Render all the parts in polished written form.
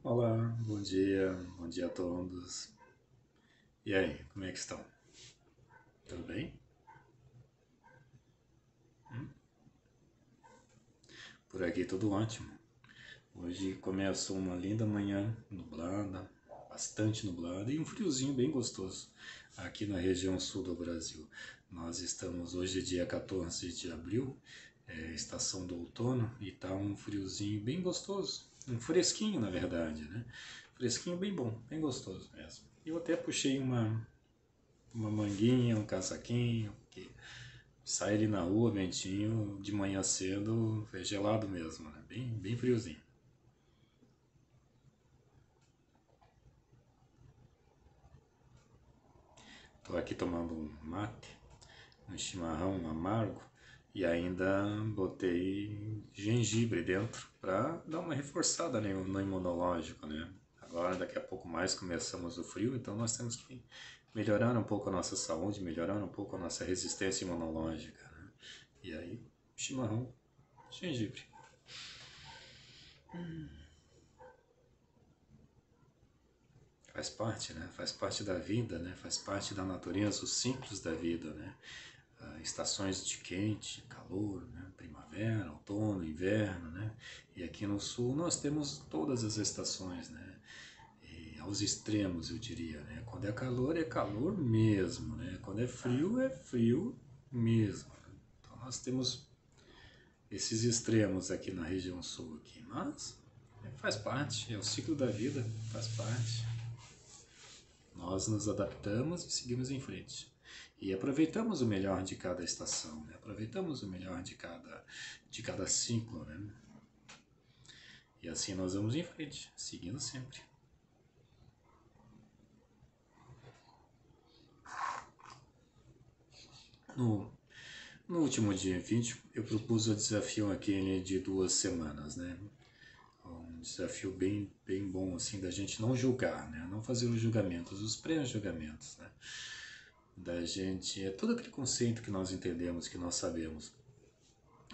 Olá, bom dia a todos. E aí, como é que estão? Tudo bem? Por aqui tudo ótimo. Hoje começou uma linda manhã nublada, bastante nublada e um friozinho bem gostoso aqui na região sul do Brasil. Nós estamos hoje dia 14 de abril, estação do outono, e tá um friozinho bem gostoso, um fresquinho na verdade, né? Fresquinho bem bom, bem gostoso mesmo. Eu até puxei uma manguinha, um casaquinho, que sai ali na rua, ventinho, de manhã cedo, é gelado mesmo, né? Bem friozinho. Tô aqui tomando um mate, um chimarrão amargo e ainda botei gengibre dentro para dar uma reforçada no imunológico, né? Agora, daqui a pouco mais começamos o frio, então nós temos que melhorar um pouco a nossa saúde, melhorar um pouco a nossa resistência imunológica, né? E aí, chimarrão, gengibre. Faz parte, né? Faz parte da vida, né? Faz parte da natureza, o simples da vida, né? Estações de quente, calor, né? Primavera, outono, inverno, né? E aqui no sul nós temos todas as estações, né? E aos extremos, eu diria, né? Quando é calor mesmo, né? Quando é frio mesmo. Então nós temos esses extremos aqui na região sul aqui, mas faz parte, é o ciclo da vida, faz parte. Nós nos adaptamos e seguimos em frente. E aproveitamos o melhor de cada estação, né? Aproveitamos o melhor de cada ciclo, né? E assim nós vamos em frente, seguindo sempre. No, no último dia 20, eu propus o desafio aquele de 2 semanas, né? Um desafio bem bom, assim, da gente não julgar, né? Não fazer os julgamentos, os pré-julgamentos, né? Da gente, é todo aquele conceito que nós entendemos, que nós sabemos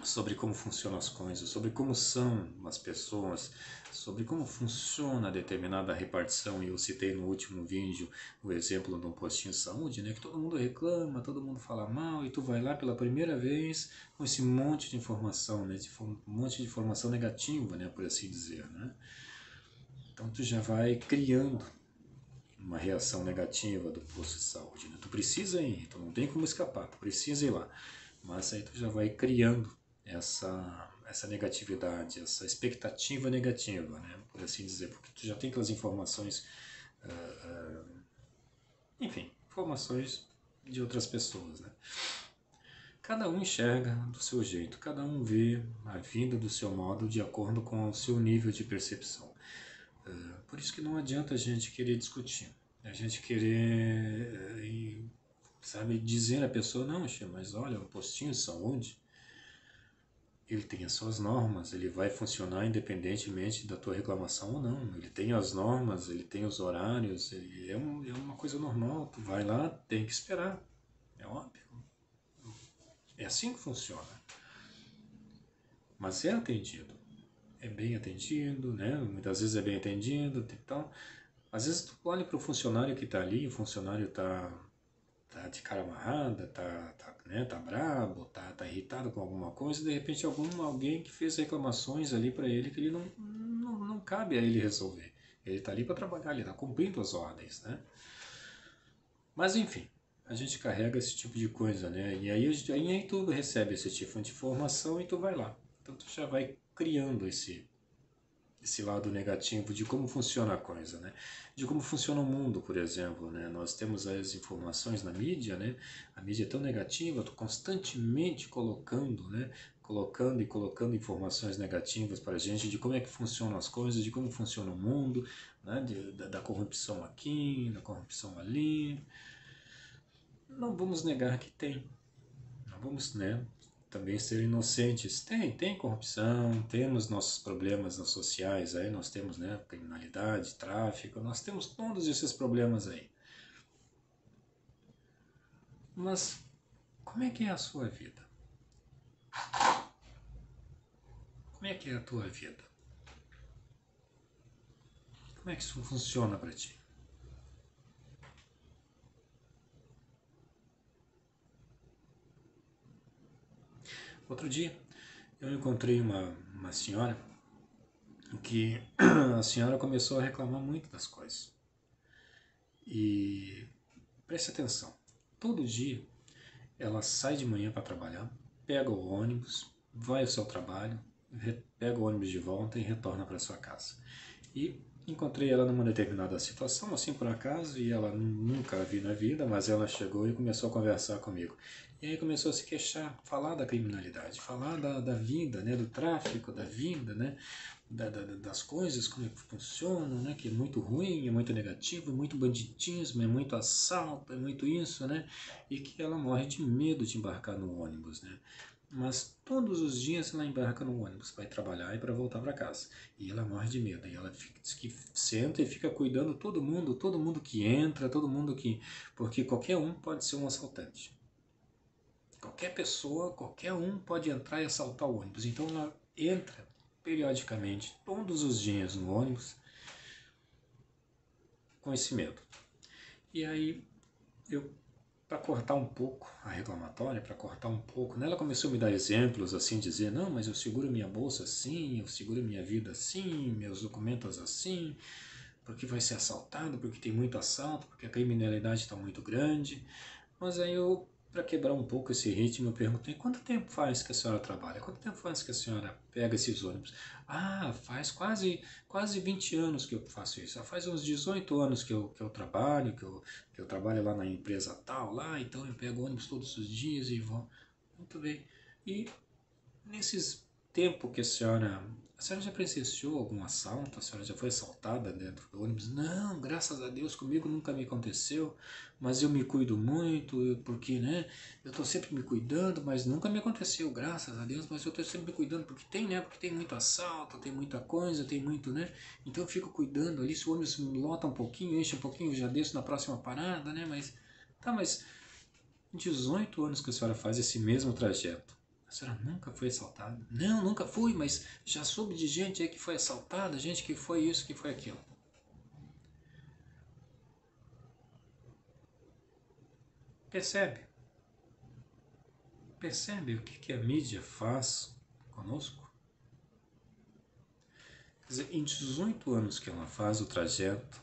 sobre como funcionam as coisas, sobre como são as pessoas, sobre como funciona determinada repartição. E eu citei no último vídeo o exemplo de um postinho de saúde, né, que todo mundo reclama, todo mundo fala mal, e tu vai lá pela primeira vez com esse monte de informação, né, um monte de informação negativa, né, por assim dizer, né. Então tu já vai criando uma reação negativa do posto de saúde, né? Tu precisa ir, tu não tem como escapar, tu precisa ir lá. Mas aí tu já vai criando essa negatividade, essa expectativa negativa, né? Por assim dizer, porque tu já tem aquelas informações, enfim, informações de outras pessoas, né? Cada um enxerga do seu jeito, cada um vê a vida do seu modo de acordo com o seu nível de percepção. Por isso que não adianta a gente querer discutir, a gente querer, sabe, dizer à pessoa, não, mas olha, o postinho de saúde, ele tem as suas normas, ele vai funcionar independentemente da tua reclamação ou não. Ele tem as normas, ele tem os horários, é uma coisa normal. Tu vai lá, tem que esperar. É óbvio. É assim que funciona. Mas é atendido. É bem atendido, né? Muitas vezes é bem atendido. Então, às vezes tu olha para o funcionário que está ali, o funcionário tá de cara amarrada, né, tá brabo, tá irritado com alguma coisa, e de repente alguém que fez reclamações ali para ele que ele não cabe a ele resolver. Ele tá ali para trabalhar, ele tá cumprindo as ordens, né? Mas enfim, a gente carrega esse tipo de coisa, né? E aí tu recebe esse tipo de informação e tu vai lá. Então tu já vai criando esse lado negativo de como funciona a coisa, né? De como funciona o mundo, por exemplo, né? Nós temos as informações na mídia, né? A mídia é tão negativa, tô constantemente colocando, né? Colocando informações negativas para a gente de como é que funcionam as coisas, de como funciona o mundo, né? Da corrupção aqui, da corrupção ali. Não vamos negar que tem. Não vamos, né, também ser inocentes. Tem corrupção, temos nossos problemas sociais aí, nós temos, né, criminalidade, tráfico, nós temos todos esses problemas aí. Mas como é que é a sua vida? Como é que é a tua vida? Como é que isso funciona para ti? Outro dia eu encontrei uma senhora que a senhora começou a reclamar muito das coisas. E preste atenção, todo dia ela sai de manhã para trabalhar, pega o ônibus, vai ao seu trabalho, pega o ônibus de volta e retorna para sua casa. E encontrei ela numa determinada situação, assim por acaso, e ela nunca a vi na vida, mas ela chegou e começou a conversar comigo. E aí começou a se queixar, falar da criminalidade, falar da vida, né, do tráfico, da vida, né, das coisas, como é que funcionam, né, que é muito ruim, é muito negativo, é muito banditismo, é muito assalto, é muito isso, né, e que ela morre de medo de embarcar no ônibus, né. Mas todos os dias ela embarca no ônibus para ir trabalhar e para voltar para casa. E ela morre de medo. E ela diz que senta e fica cuidando todo mundo que entra, todo mundo que... Porque qualquer um pode ser um assaltante. Qualquer pessoa, qualquer um pode entrar e assaltar o ônibus. Então ela entra periodicamente, todos os dias no ônibus, com esse medo. E aí eu, para cortar um pouco a reclamatória, para cortar um pouco, né, ela começou a me dar exemplos, assim, dizer, não, mas eu seguro minha bolsa assim, eu seguro minha vida assim, meus documentos assim, porque vai ser assaltado, porque tem muito assalto, porque a criminalidade está muito grande. Mas aí eu, para quebrar um pouco esse ritmo, eu perguntei, quanto tempo faz que a senhora trabalha? Quanto tempo faz que a senhora pega esses ônibus? Ah, faz quase 20 anos que eu faço isso. Faz uns 18 anos que eu trabalho, que eu trabalho lá na empresa tal, lá, então eu pego ônibus todos os dias e vou. Muito bem. E nesses tempos que a senhora já presenciou algum assalto? A senhora já foi assaltada dentro do ônibus? Não, graças a Deus comigo nunca me aconteceu, mas eu me cuido muito, porque, né, eu estou sempre me cuidando, mas nunca me aconteceu, graças a Deus, mas eu estou sempre me cuidando, porque tem, né, porque tem muito assalto, tem muita coisa, tem muito, né, então eu fico cuidando ali, se o ônibus lota um pouquinho, enche um pouquinho, eu já desço na próxima parada, né, mas 18 anos que a senhora faz esse mesmo trajeto. A senhora nunca foi assaltada? Não, nunca fui, mas já soube de gente aí que foi assaltada, gente que foi isso, que foi aquilo. Percebe? Percebe o que a mídia faz conosco? Quer dizer, em 18 anos que ela faz o trajeto,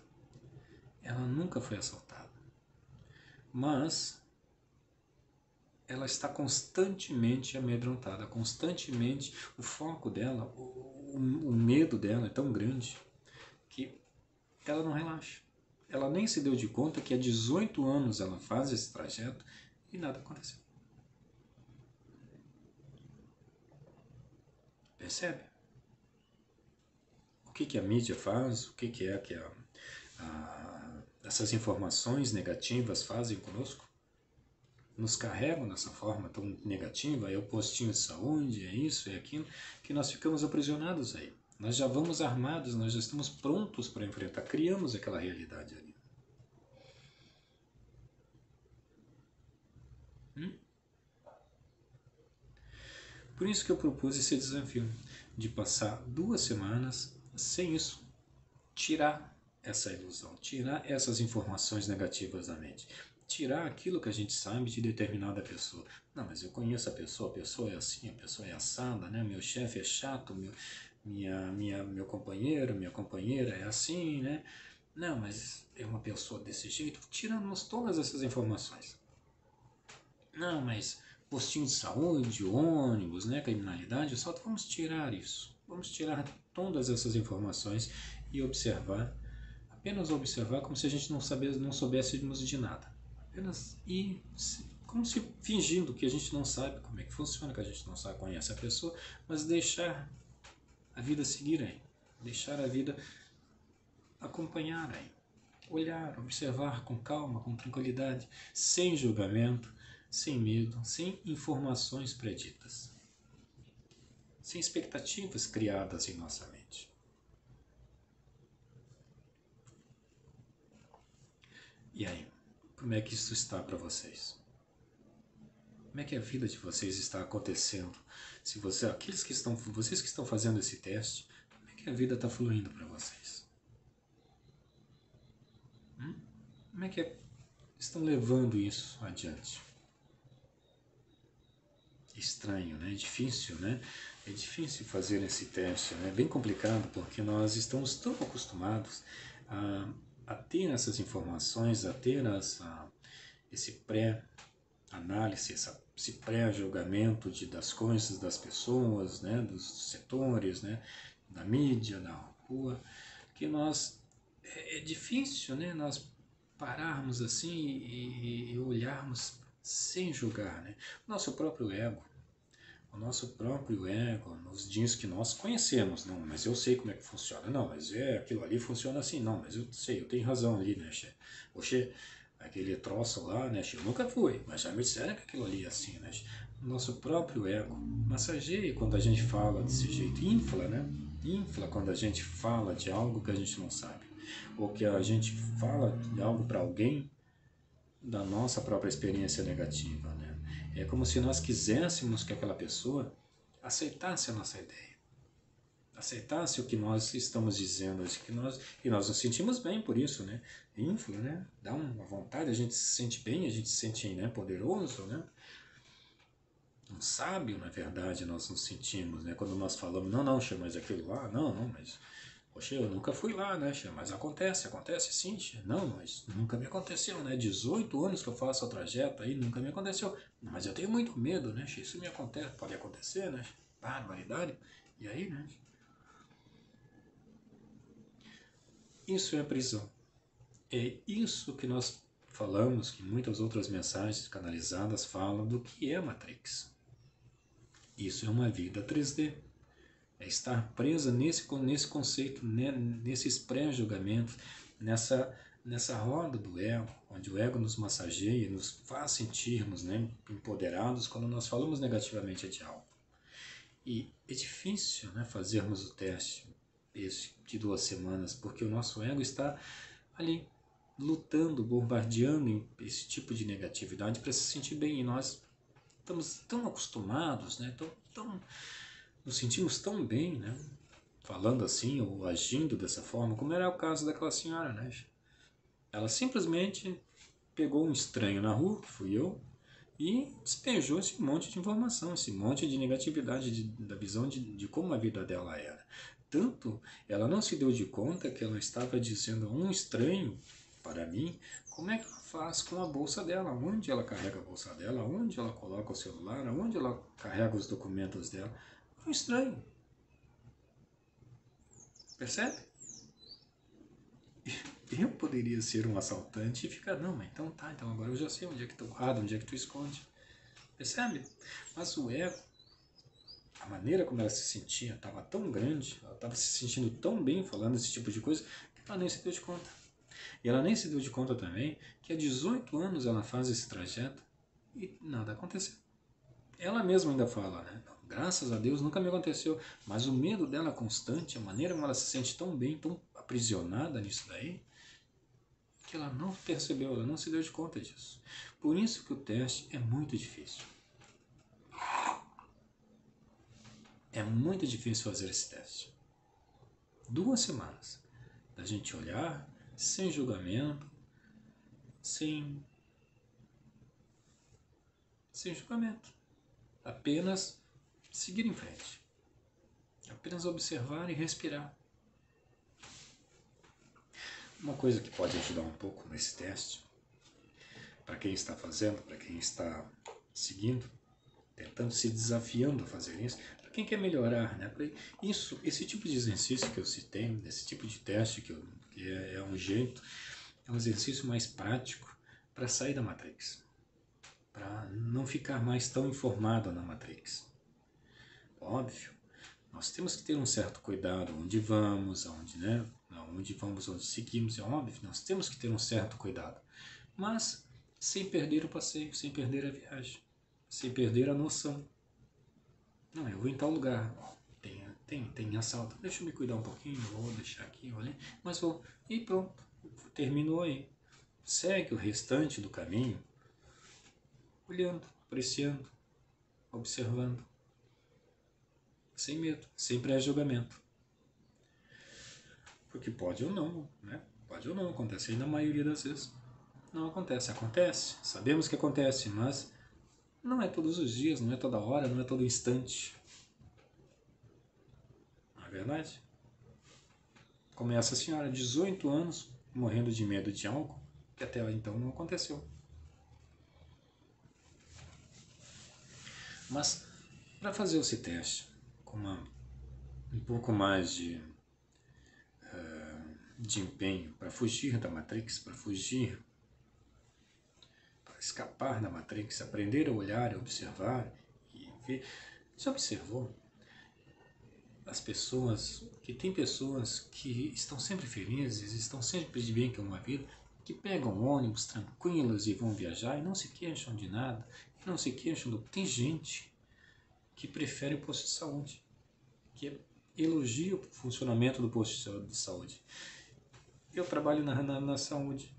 ela nunca foi assaltada. Mas ela está constantemente amedrontada, constantemente, o foco dela, o medo dela é tão grande que ela não relaxa. Ela nem se deu de conta que há 18 anos ela faz esse trajeto e nada aconteceu. Percebe? O que a mídia faz? O que é que essas informações negativas fazem conosco? Nos carregam dessa forma tão negativa, é o postinho de saúde, é isso, é aquilo, que nós ficamos aprisionados aí. Nós já vamos armados, nós já estamos prontos para enfrentar, criamos aquela realidade ali. Por isso que eu propus esse desafio, de passar 2 semanas sem isso, tirar essa ilusão, tirar essas informações negativas da mente, tirar aquilo que a gente sabe de determinada pessoa. Não, mas eu conheço a pessoa é assim, a pessoa é assada, né? Meu chefe é chato, meu companheiro, minha companheira é assim, né? Não, mas é uma pessoa desse jeito. Tiramos todas essas informações. Não, mas postinho de saúde, ônibus, né, criminalidade, só vamos tirar isso. Vamos tirar todas essas informações e observar, apenas observar como se a gente não soubéssemos de nada. Apenas ir como se fingindo que a gente não sabe como é que funciona, que a gente não sabe, conhece a pessoa, mas deixar a vida seguir aí. Deixar a vida acompanhar aí. Olhar, observar com calma, com tranquilidade, sem julgamento, sem medo, sem informações preditas, sem expectativas criadas em nossa mente. E aí, como é que isso está para vocês? Como é que a vida de vocês está acontecendo? Se vocês que estão fazendo esse teste, como é que a vida está fluindo para vocês? Como é que estão levando isso adiante? Estranho, né? Difícil, né? É difícil fazer esse teste, né? É bem complicado porque nós estamos tão acostumados a ter essas informações, a ter esse pré-análise, esse pré-julgamento das coisas, das pessoas, né? Dos setores, né? Da mídia, da rua, que é difícil, né? Nós pararmos assim e olharmos sem julgar, né? Nosso próprio ego. O nosso próprio ego nos diz que nós conhecemos, não, mas eu sei como é que funciona. Não, mas aquilo ali funciona assim, não, mas eu sei, eu tenho razão ali, né, che? Oxê, aquele troço lá, né, che? Eu nunca fui, mas já me disseram que aquilo ali é assim, né, che? O nosso próprio ego massageia quando a gente fala desse jeito, infla, né? Infla quando a gente fala de algo que a gente não sabe, ou que a gente fala de algo para alguém da nossa própria experiência negativa, né? É como se nós quiséssemos que aquela pessoa aceitasse a nossa ideia, aceitasse o que nós estamos dizendo, e nós nos sentimos bem por isso, né? Infla, né? Dá uma vontade, a gente se sente bem, a gente se sente, né, poderoso, né? Um sábio, na verdade, nós nos sentimos, né? Quando nós falamos, não, não, mas aquilo lá, não, não, mas poxa, eu nunca fui lá, né, Xê? Mas acontece sim, Xê. Não, mas nunca me aconteceu, né? 18 anos que eu faço o trajeto aí, nunca me aconteceu. Mas eu tenho muito medo, né, Xê? Isso me acontece, pode acontecer, né? Barbaridade. E aí, né? Isso é prisão. É isso que nós falamos, que muitas outras mensagens canalizadas falam do que é Matrix. Isso é uma vida 3D. É estar presa nesse conceito, né, nesses pré-julgamentos, nessa roda do ego, onde o ego nos massageia, nos faz sentirmos, né, empoderados quando nós falamos negativamente de algo. E é difícil, né, fazermos o teste esse de 2 semanas, porque o nosso ego está ali lutando, bombardeando esse tipo de negatividade para se sentir bem. E nós estamos tão acostumados, né, nos sentimos tão bem, né, falando assim ou agindo dessa forma, como era o caso daquela senhora, né? Ela simplesmente pegou um estranho na rua, que fui eu, e despejou esse monte de informação, esse monte de negatividade da visão de como a vida dela era. Tanto ela não se deu de conta que ela estava dizendo a um estranho, para mim, como é que ela faz com a bolsa dela, onde ela carrega a bolsa dela, onde ela coloca o celular, onde ela carrega os documentos dela. Um estranho. Percebe? Eu poderia ser um assaltante e ficar, não, mas então tá, então agora eu já sei onde é que tu guarda, onde é que tu esconde. Percebe? Mas o ego, a maneira como ela se sentia, estava tão grande, ela estava se sentindo tão bem falando esse tipo de coisa, que ela nem se deu de conta. E ela nem se deu de conta também que há 18 anos ela faz esse trajeto e nada aconteceu. Ela mesma ainda fala, né? Graças a Deus nunca me aconteceu, mas o medo dela constante, a maneira como ela se sente tão bem, tão aprisionada nisso daí, que ela não percebeu, ela não se deu de conta disso. Por isso que o teste é muito difícil. É muito difícil fazer esse teste. 2 semanas da gente olhar sem julgamento, sem julgamento. Apenas seguir em frente. Apenas observar e respirar. Uma coisa que pode ajudar um pouco nesse teste, para quem está fazendo, para quem está seguindo, tentando, se desafiando a fazer isso, para quem quer melhorar, né? Esse tipo de exercício que eu citei, esse tipo de teste que é um jeito, é um exercício mais prático para sair da Matrix, para não ficar mais tão informado na Matrix. Óbvio, nós temos que ter um certo cuidado onde vamos, onde seguimos, é óbvio, nós temos que ter um certo cuidado, mas sem perder o passeio, sem perder a viagem, sem perder a noção. Não, eu vou em tal lugar, tem assalto, deixa eu me cuidar um pouquinho, vou deixar aqui, olha, mas vou, e pronto, terminou aí. Segue o restante do caminho, olhando, apreciando, observando, sem medo, sem pré-julgamento. Porque pode ou não, né? Pode ou não acontecer na maioria das vezes. Não acontece. Acontece, sabemos que acontece, mas não é todos os dias, não é toda hora, não é todo instante. Não é verdade? Como essa senhora, 18 anos, morrendo de medo de algo que até então não aconteceu. Mas para fazer esse teste com um pouco mais de empenho, para fugir da Matrix, para fugir, para escapar da Matrix, aprender a olhar, a observar e ver. Já observou as pessoas, que tem pessoas que estão sempre felizes, estão sempre de bem com uma vida, que pegam ônibus tranquilos e vão viajar e não se queixam de nada, e não se queixam do... Tem gente que prefere o posto de saúde, que elogia o funcionamento do posto de saúde. Eu trabalho na saúde,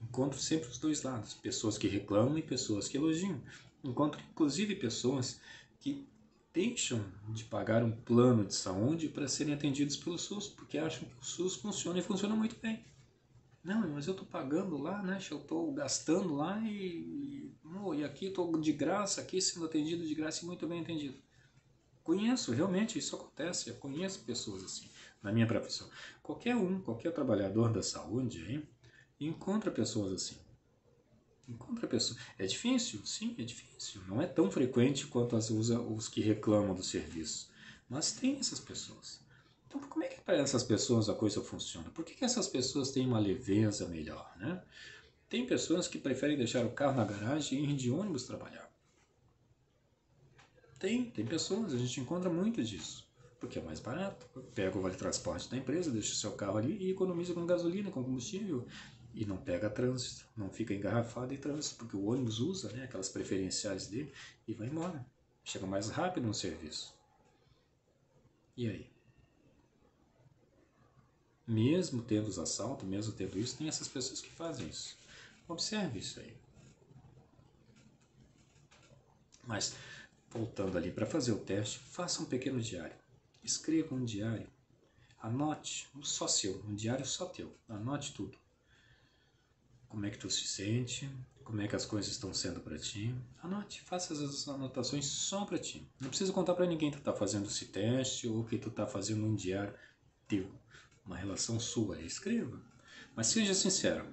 encontro sempre os dois lados, pessoas que reclamam e pessoas que elogiam. Encontro inclusive pessoas que deixam de pagar um plano de saúde para serem atendidos pelo SUS, porque acham que o SUS funciona e funciona muito bem. Não, mas eu estou pagando lá, né? Eu estou gastando lá e aqui estou de graça, aqui sendo atendido de graça e muito bem atendido. Conheço, realmente, isso acontece. Eu conheço pessoas assim, na minha profissão. Qualquer trabalhador da saúde, hein, encontra pessoas assim. Encontra pessoas. É difícil, sim, é difícil. Não é tão frequente quanto os que reclamam do serviço. Mas tem essas pessoas. Então, como é que para essas pessoas a coisa funciona? Por que essas pessoas têm uma leveza melhor, né? Tem pessoas que preferem deixar o carro na garagem e ir de ônibus trabalhar. Tem pessoas, a gente encontra muito disso. Porque é mais barato. Pega o vale-transporte da empresa, deixa o seu carro ali e economiza com gasolina, com combustível. E não pega trânsito, não fica engarrafado em trânsito, porque o ônibus usa, né, aquelas preferenciais dele e vai embora. Chega mais rápido no serviço. E aí? Mesmo tendo os assaltos, mesmo tendo isso, tem essas pessoas que fazem isso. Observe isso aí. Mas, voltando ali para fazer o teste, faça um pequeno diário. Escreva um diário. Anote, só seu, um diário só teu. Anote tudo. Como é que tu se sente, como é que as coisas estão sendo para ti. Anote, faça as anotações só para ti. Não precisa contar para ninguém que tu está fazendo esse teste ou que tu está fazendo um diário teu. Uma relação sua. Escreva. Mas seja sincero.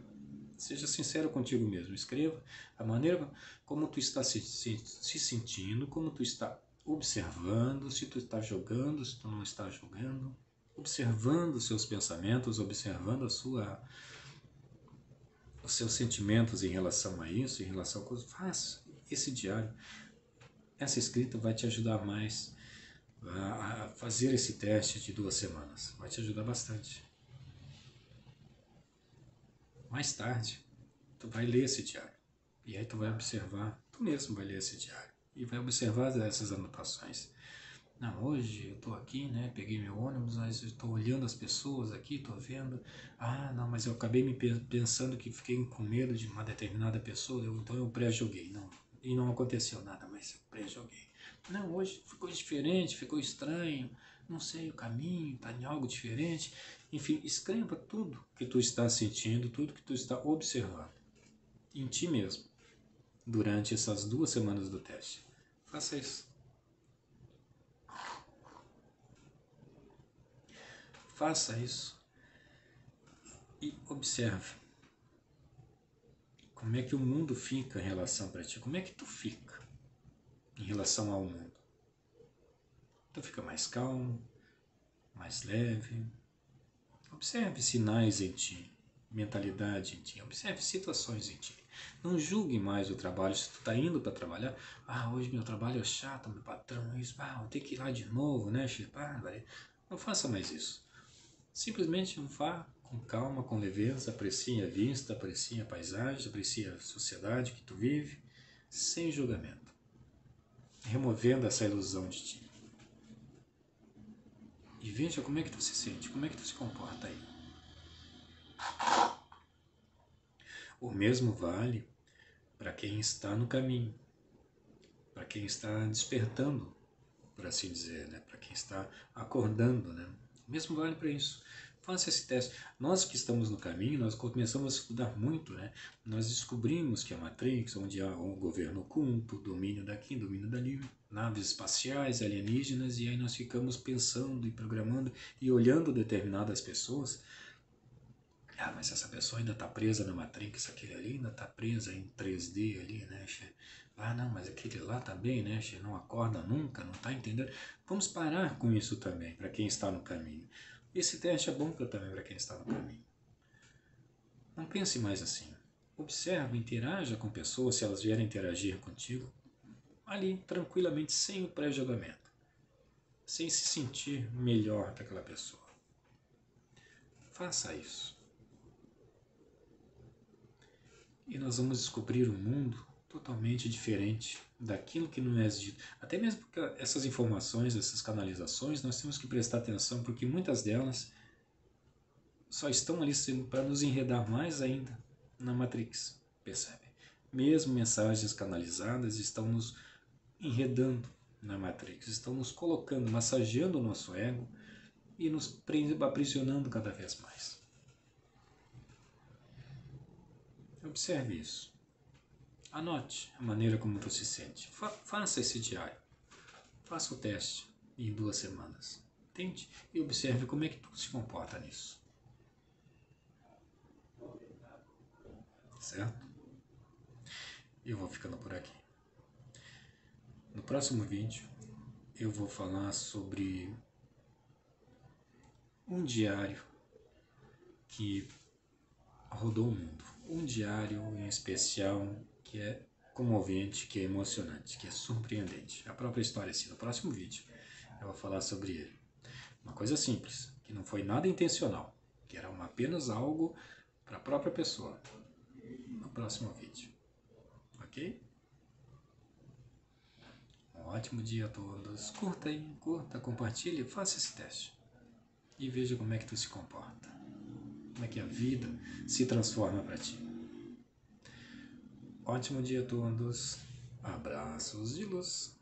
Seja sincero contigo mesmo. Escreva a maneira como tu está se sentindo, como tu está observando, se tu está jogando, se tu não está jogando, observando os seus pensamentos, observando os seus sentimentos em relação a isso, em relação a coisas. Faça esse diário. Essa escrita vai te ajudar mais a fazer esse teste de 2 semanas. Vai te ajudar bastante. Mais tarde, tu vai ler esse diário. E aí tu vai observar, tu mesmo vai ler esse diário. E vai observar essas anotações. Não, hoje eu estou aqui, né? Peguei meu ônibus, mas eu estou olhando as pessoas aqui, estou vendo. Ah, não, mas eu acabei me pensando que fiquei com medo de uma determinada pessoa, então eu pré-joguei. Não, e não aconteceu nada, mas eu pré-joguei. Não, hoje ficou diferente, ficou estranho, não sei o caminho, está em algo diferente. Enfim, escreva tudo que tu está sentindo, tudo que tu está observando em ti mesmo durante essas 2 semanas do teste. Faça isso. Faça isso e observe como é que o mundo fica em relação para ti. Como é que tu fica em relação ao mundo? Tu fica mais calmo, mais leve. Observe sinais em ti, mentalidade em ti. Observe situações em ti. Não julgue mais o trabalho. Se tu está indo para trabalhar, hoje meu trabalho é chato, meu patrão, isso, vou ter que ir lá de novo, né, chefe? Não faça mais isso. Simplesmente vá com calma, com leveza, aprecie a vista, aprecie a paisagem, aprecie a sociedade que tu vive, sem julgamento, removendo essa ilusão de ti. E veja como é que tu se sente, como é que tu se comporta aí. O mesmo vale para quem está no caminho, para quem está despertando, por assim dizer, né? Para quem está acordando, né? O mesmo vale para isso. Faça esse teste. Nós que estamos no caminho, nós começamos a estudar muito, né? Nós descobrimos que a Matrix, onde há um governo oculto, domínio daqui, domínio dali, naves espaciais, alienígenas, e aí nós ficamos pensando e programando e olhando determinadas pessoas. Ah, mas essa pessoa ainda está presa na Matrix, aquele ali ainda está presa em 3D ali, né, che? Ah, não, mas aquele lá também, né, che? Não acorda nunca, não está entendendo. Vamos parar com isso também, para quem está no caminho. Esse teste é bom também para quem está no caminho. Não pense mais assim. Observe, interaja com pessoas, se elas vierem interagir contigo, ali, tranquilamente, sem o pré-julgamento, sem se sentir melhor daquela pessoa. Faça isso. E nós vamos descobrir um mundo totalmente diferente daquilo que não é dito. Até mesmo porque essas informações, essas canalizações, nós temos que prestar atenção, porque muitas delas só estão ali para nos enredar mais ainda na Matrix, percebe? Mesmo mensagens canalizadas estão nos enredando na Matrix, estão nos colocando, massageando o nosso ego e nos aprisionando cada vez mais. Observe isso. Anote a maneira como tu se sente. Faça esse diário. Faça o teste em 2 semanas. Tente e observe como é que tu se comporta nisso. Certo? Eu vou ficando por aqui. No próximo vídeo eu vou falar sobre um diário que rodou o mundo. Um diário em especial que é comovente, que é emocionante, que é surpreendente. A própria história assim. No próximo vídeo eu vou falar sobre ele. Uma coisa simples, que não foi nada intencional, que era apenas algo para a própria pessoa. No próximo vídeo. Ok? Um ótimo dia a todos. Curta aí, curta, compartilhe, faça esse teste. E veja como é que tu se comporta. Como é que a vida se transforma para ti. Ótimo dia a todos. Abraços de luz.